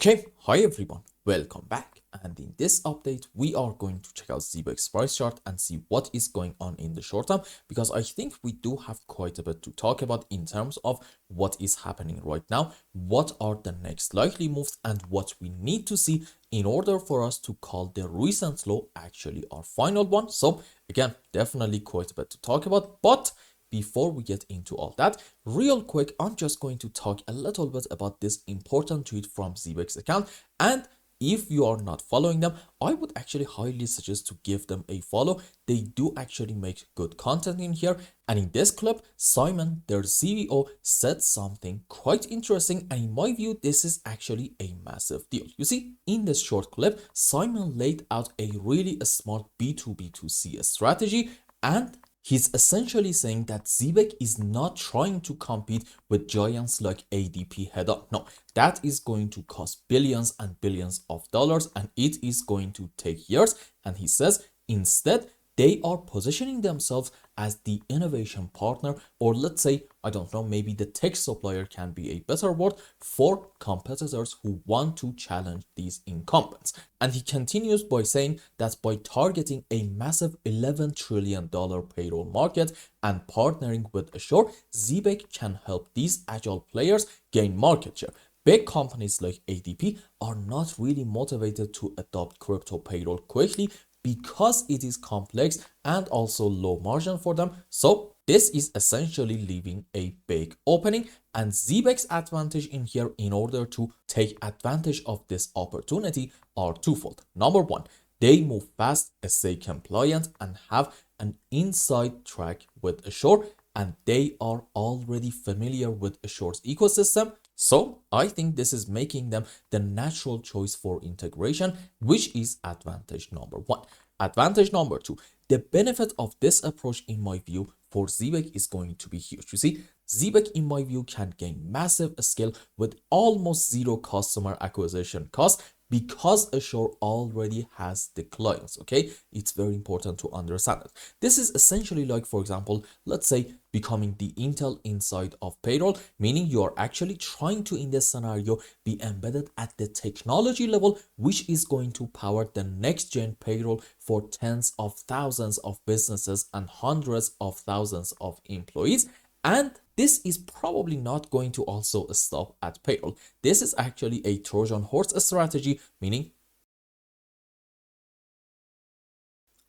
Okay, hi everyone, welcome back. And in this update, we are going to check out Zebec's price chart and see what is going on in the short term, because I think we do have quite a bit to talk about in terms of what is happening right now, what are the next likely moves, and what we need to see in order for us to call the recent low actually our final one. So again, definitely quite a bit to talk about, but before we get into all that, real quick, I'm just going to talk a little bit about this important tweet from Zebec's account. And if you are not following them, I would actually highly suggest to give them a follow. They do actually make good content in here. And in this clip, Simon, their CEO, said something quite interesting. And in my view, this is actually a massive deal. You see, in this short clip, Simon laid out a really smart B2B2C strategy, and he's essentially saying that Zebec is not trying to compete with giants like ADP head on. No, that is going to cost billions and billions of dollars, and it is going to take years. And he says instead, they are positioning themselves as the innovation partner, or let's say, I don't know, maybe the tech supplier can be a better word, for competitors who want to challenge these incumbents. And he continues by saying that by targeting a massive $11 trillion payroll market and partnering with Azure, Zebec can help these agile players gain market share. Big companies like ADP are not really motivated to adopt crypto payroll quickly because it is complex and also low margin for them. So this is essentially leaving a big opening, and Zebec's advantage in here in order to take advantage of this opportunity are twofold. Number one, they move fast, stay compliant, and have an inside track with Azure, and they are already familiar with Azure's ecosystem. So I think this is making them the natural choice for integration, which is advantage number one. Advantage number two, the benefit of this approach in my view for Zebec is going to be huge. You see, Zebec in my view can gain massive scale with almost zero customer acquisition cost, because Azure already has the clients. Okay, it's very important to understand it. This is essentially like, for example, let's say becoming the Intel inside of payroll, meaning you are actually trying to, in this scenario, be embedded at the technology level, which is going to power the next gen payroll for tens of thousands of businesses and hundreds of thousands of employees. And this is probably not going to also stop at payroll. This is actually a Trojan horse strategy, meaning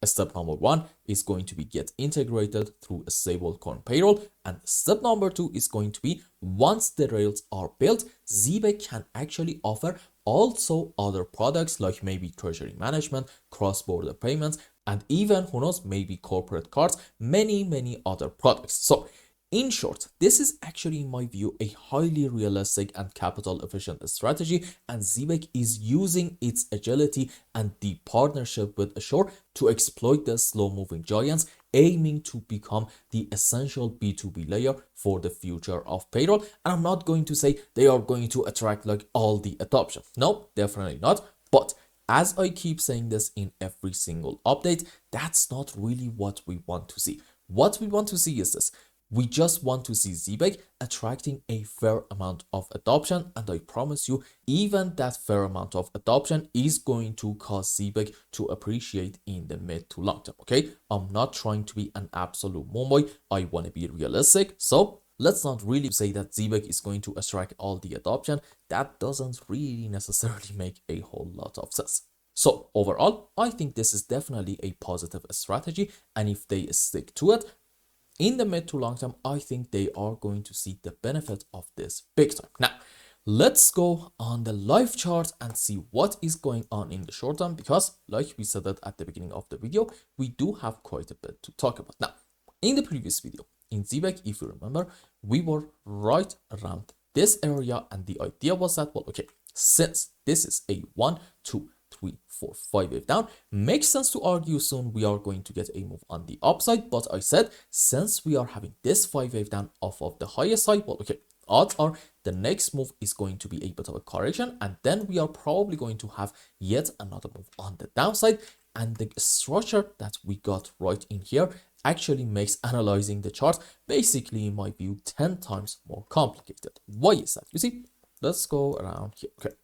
step number one is going to be get integrated through a stablecoin payroll. And step number two is going to be, once the rails are built, Zebec can actually offer also other products like maybe treasury management, cross-border payments, and even, who knows, maybe corporate cards, many other products. So in short, this is actually, in my view, a highly realistic and capital efficient strategy, and Zebec is using its agility and the partnership with Azure to exploit the slow moving giants, aiming to become the essential B2B layer for the future of payroll. And I'm not going to say they are going to attract like all the adoption. No, definitely not. But as I keep saying this in every single update, that's not really what we want to see. What we want to see is this. We just want to see Zebec attracting a fair amount of adoption, and I promise you, even that fair amount of adoption is going to cause Zebec to appreciate in the mid to long term. Okay, I'm not trying to be an absolute Mumbai. I want to be realistic. So let's not really say that Zebec is going to attract all the adoption. That doesn't really necessarily make a whole lot of sense. So overall, I think this is definitely a positive strategy, and if they stick to it, in the mid to long term, I think they are going to see the benefit of this big time. Now, let's go on the live chart and see what is going on in the short term, because like we said that at the beginning of the video, we do have quite a bit to talk about. Now, in the previous video, in Zebec, if you remember, we were right around this area, and the idea was that, well, okay, since this is a 1, 2, 3, 4, 5 wave down, makes sense to argue soon we are going to get a move on the upside. But I said, since we are having this 5 wave down off of the highest side, well, okay, odds are the next move is going to be a bit of a correction, and then we are probably going to have yet another move on the downside. And the structure that we got right in here actually makes analyzing the chart basically, in my view, 10 times more complicated. Why is that? You see, let's go around here. Okay,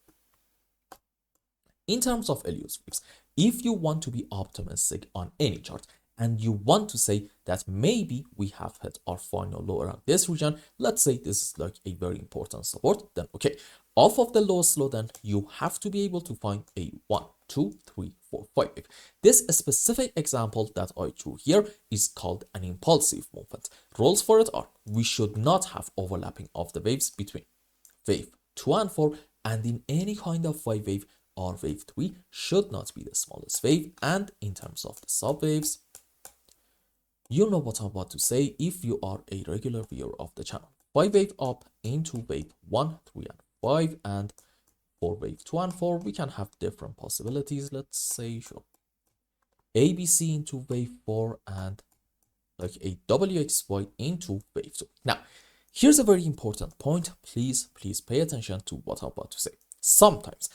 In terms of Elios waves, if you want to be optimistic on any chart and you want to say that maybe we have hit our final low around this region, let's say this is like a very important support, then okay, off of the lowest low, then you have to be able to find a 1, 2, 3, 4, 5 wave. This specific example that I drew here is called an impulsive movement. Rules for it are we should not have overlapping of the waves between wave 2 and 4, and in any kind of 5 wave or wave 3 should not be the smallest wave. And in terms of the subwaves, you know what I'm about to say if you are a regular viewer of the channel. 5 wave up into wave 1, 3 and 5, and for wave 2 and 4 we can have different possibilities. Let's say sure ABC into wave 4 and like a WXY into wave 2. Now here's a very important point. Please pay attention to what I'm about to say. Sometimes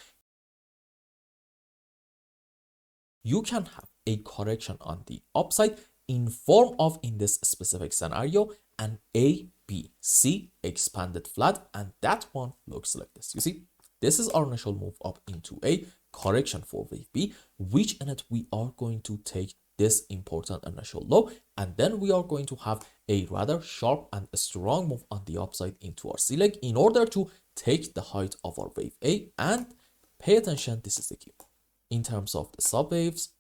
you can have a correction on the upside in form of, in this specific scenario, an ABC expanded flat, and that one looks like this. You see, this is our initial move up into a correction for wave B, which in it we are going to take this important initial low, and then we are going to have a rather sharp and strong move on the upside into our C leg in order to take the height of our wave A. And pay attention, this is the key. In terms of the sub waves,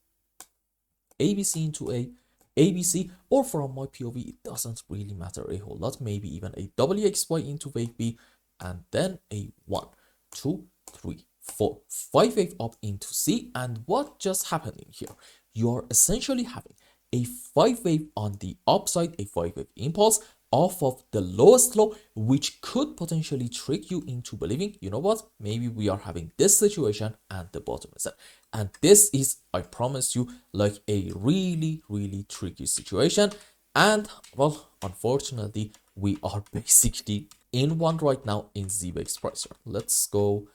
ABC into A, ABC, or from my POV, it doesn't really matter a whole lot, maybe even a WXY into wave B, and then a 1, 2, 3, 4, 5 wave up into C. And what just happened in here? You're essentially having a 5 wave on the upside, a 5 wave impulse off of the lowest low, which could potentially trick you into believing, you know what, maybe we are having this situation and the bottom is set. And this is, I promise you, like a really tricky situation. And well, unfortunately, we are basically in one right now in Zebec's price chart. Let's go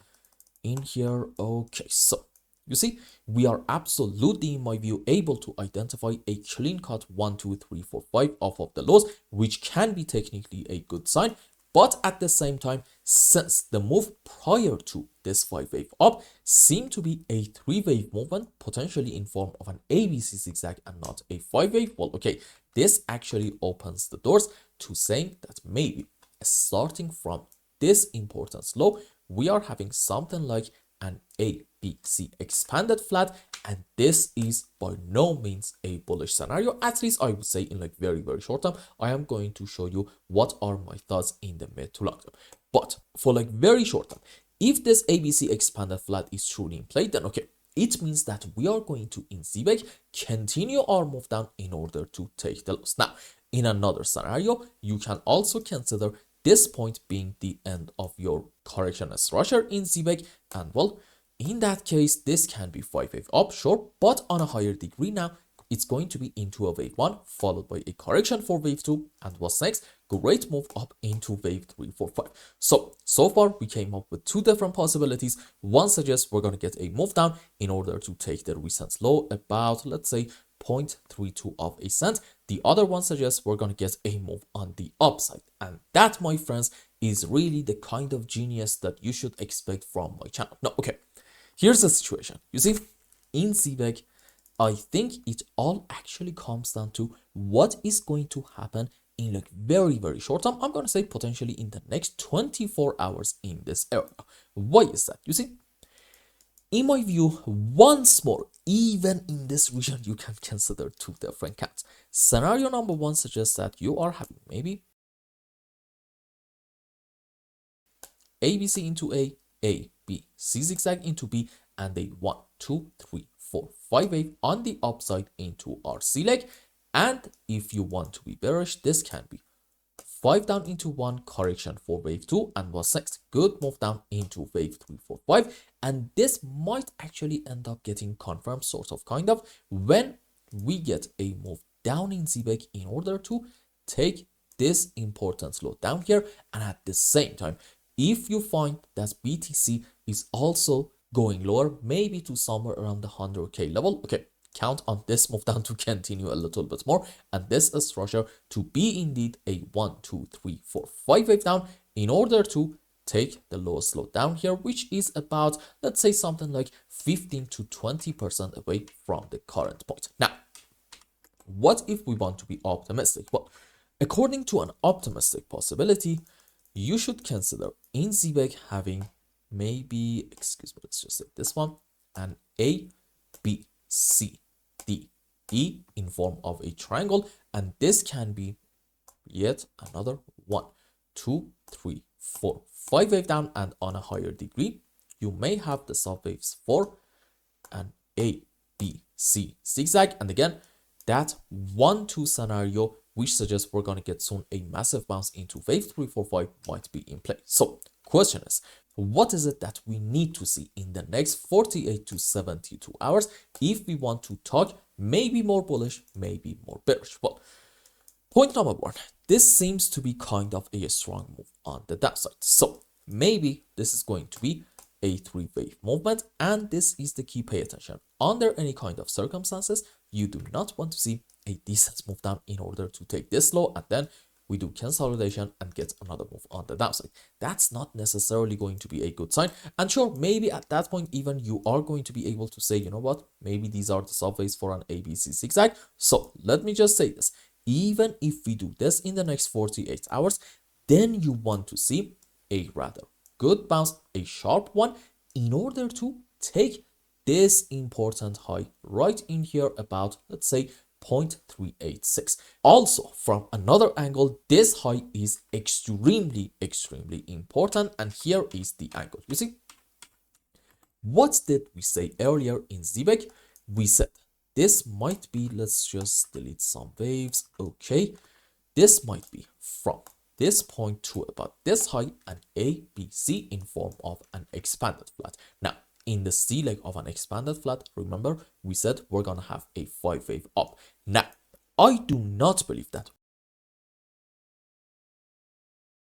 in here. Okay, so you see, we are absolutely, in my view, able to identify a clean cut 1, 2, 3, 4, 5 off of the lows, which can be technically a good sign. But at the same time, since the move prior to this 5 wave up seemed to be a 3 wave movement, potentially in form of an ABC zigzag and not a 5 wave, well, okay, this actually opens the doors to saying that maybe starting from this importance low, we are having something like an ABC expanded flat, and this is by no means a bullish scenario, at least I would say in like very short term. I am going to show you what are my thoughts in the mid to long term. But for like very short term, if this ABC expanded flat is truly in play, then okay, it means that we are going to, in Zebec, continue our move down in order to take the loss. Now, in another scenario, you can also consider this point being the end of your correction structure in Zebec, and well, in that case, this can be 5 wave up, sure, but on a higher degree. Now it's going to be into a wave 1 followed by a correction for wave 2, and what's next? Great move up into wave 3, 4, 5. So far we came up with two different possibilities. One suggests we're going to get a move down in order to take the recent low about, let's say, 0.32 of a cent. The other one suggests we're going to get a move on the upside, and that, my friends, is really the kind of genius that you should expect from my channel. Now, okay, here's the situation. You see, in Zebec, I think it all actually comes down to what is going to happen in like very short term. I'm going to say potentially in the next 24 hours in this area. Why is that? You see, in my view, once more, even in this region, you can consider two different cats. Scenario number one suggests that you are having maybe ABC into A, B, C zigzag into B, and a 1, 2, 3, 4, 5 wave on the upside into our C leg. And if you want to be bearish, this can be 5 down into 1, correction for wave 2, and what's next? Good move down into wave 3, 4, 5. And this might actually end up getting confirmed, sort of, kind of, when we get a move down in Zebec in order to take this important low down here. And at the same time, if you find that BTC is also going lower, maybe to somewhere around the 100k level, okay, count on this move down to continue a little bit more, and this structure to be indeed a 1, 2, 3, 4, 5 wave down in order to take the lowest low down here, which is about, let's say, something like 15 to 20% away from the current point. Now, what if we want to be optimistic? Well, according to an optimistic possibility, you should consider in Zebec having maybe, excuse me, let's just say this one, an A, B, C, D, E in form of a triangle, and this can be yet another 1, 2, 3, 4, 5 wave down, and on a higher degree, you may have the subwaves for an A, B, C zigzag, and again, that 1-2 scenario, which suggests we're going to get soon a massive bounce into wave 3, 4, 5 might be in play. So, question is, what is it that we need to see in the next 48 to 72 hours if we want to talk maybe more bullish, maybe more bearish? Well, point number 1, this seems to be kind of a strong move on the downside. So maybe this is going to be a 3-wave movement, and this is the key. Pay attention. Under any kind of circumstances, you do not want to see a decent move down in order to take this low and then we do consolidation and get another move on the downside. That's not necessarily going to be a good sign. And sure, maybe at that point even you are going to be able to say, you know what, maybe these are the subways for an ABC zigzag. So let me just say this. Even if we do this in the next 48 hours, then you want to see a rather good bounce, a sharp one, in order to take this important high right in here about, let's say, 0.386. Also, from another angle, this high is extremely important, and here is the angle. You see, what did we say earlier in Zebec? We said this might be, let's just delete some waves. Okay, this might be from this point to about this high, an ABC in form of an expanded flat. Now, in the C leg of an expanded flat, remember, we said we're going to have a 5-wave up. Now, I do not believe that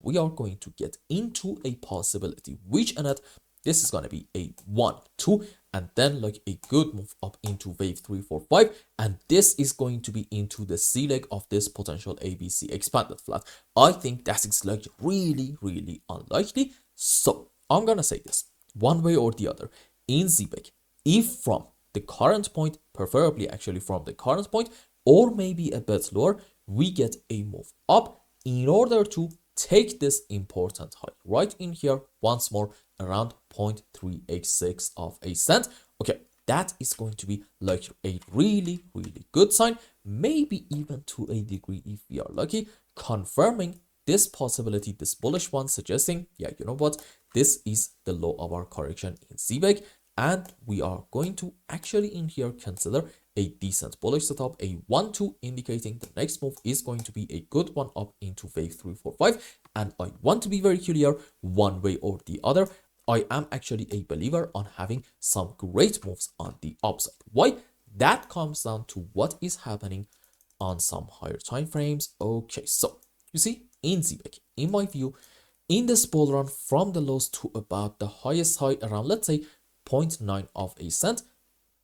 we are going to get into a possibility, which in it, this is going to be a 1, 2, and then like a good move up into wave 3, 4, 5. And this is going to be into the C leg of this potential ABC expanded flat. I think that is like really unlikely. So I'm going to say this one way or the other. In Zebec, if from the current point, preferably actually from the current point, or maybe a bit lower, we get a move up in order to take this important high right in here once more around 0.386 of a cent. Okay, that is going to be like a really good sign, maybe even to a degree if we are lucky, confirming this possibility, this bullish one, suggesting, yeah, you know what, this is the low of our correction in Zebec, and we are going to actually in here consider a decent bullish setup, a 1-2, indicating the next move is going to be a good one up into wave 3, 4, 5. And I want to be very clear, one way or the other, I am actually a believer on having some great moves on the upside. Why? That comes down to what is happening on some higher time frames. Okay, so you see, in Zebec, in my view, in this bull run from the lows to about the highest high around, let's say, 0.9 of a cent,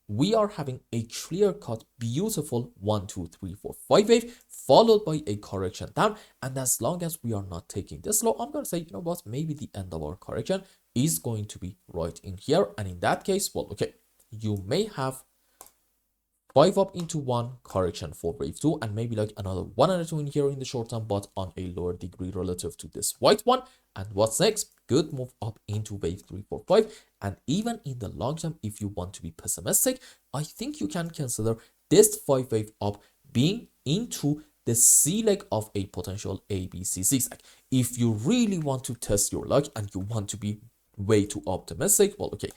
we are having a clear-cut, beautiful 1, 2, 3, 4, 5 wave, followed by a correction down. And as long as we are not taking this low, I'm going to say, you know what, maybe the end of our correction is going to be right in here. And in that case, well, okay, you may have 5 up into 1 correction for wave 2, and maybe like another 1 and a 2 in here in the short term, but on a lower degree relative to this white one. And what's next? Good move up into wave 3, 4, 5. And even in the long term, if you want to be pessimistic, I think you can consider this 5 wave up being into the C leg of a potential ABC zigzag. If you really want to test your luck and you want to be way too optimistic, well, okay,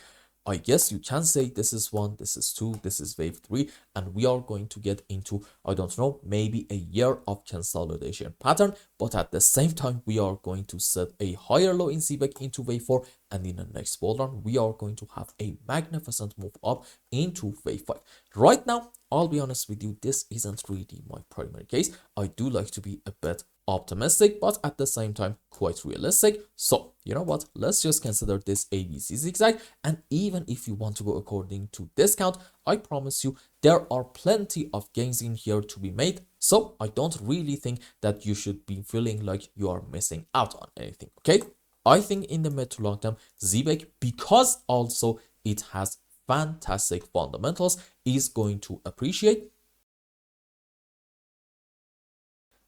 I guess you can say this is 1, this is 2, this is wave 3, and we are going to get into, I don't know, maybe a year of consolidation pattern, but at the same time, we are going to set a higher low in Zebec into wave 4, and in the next bull run, we are going to have a magnificent move up into wave 5. Right now, I'll be honest with you, this isn't really my primary case. I do like to be a bit optimistic, but at the same time quite realistic. So you know what, let's just consider this ABC zigzag, and even if you want to go according to discount, I promise you there are plenty of gains in here to be made. So I don't really think that you should be feeling like you are missing out on anything. Okay, I think in the mid to long term, Zebec, because also it has fantastic fundamentals, is going to appreciate.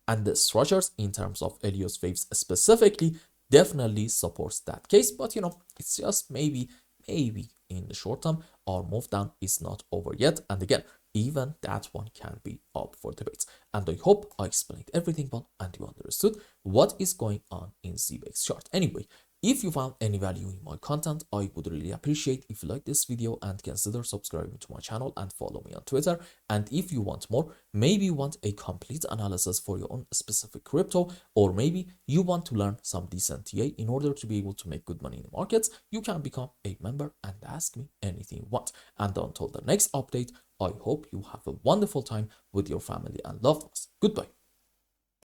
And the structures in terms of Elios waves specifically definitely supports that case. But it's just maybe in the short term, our move down is not over yet. And again, even that one can be up for debates. And I hope I explained everything well and you understood what is going on in Zebec's chart. Anyway, if you found any value in my content, I would really appreciate if you like this video and consider subscribing to my channel and follow me on Twitter. And if you want more, maybe you want a complete analysis for your own specific crypto, or maybe you want to learn some decent TA in order to be able to make good money in the markets, you can become a member and ask me anything you want. And until the next update, I hope you have a wonderful time with your family and loved ones. Goodbye.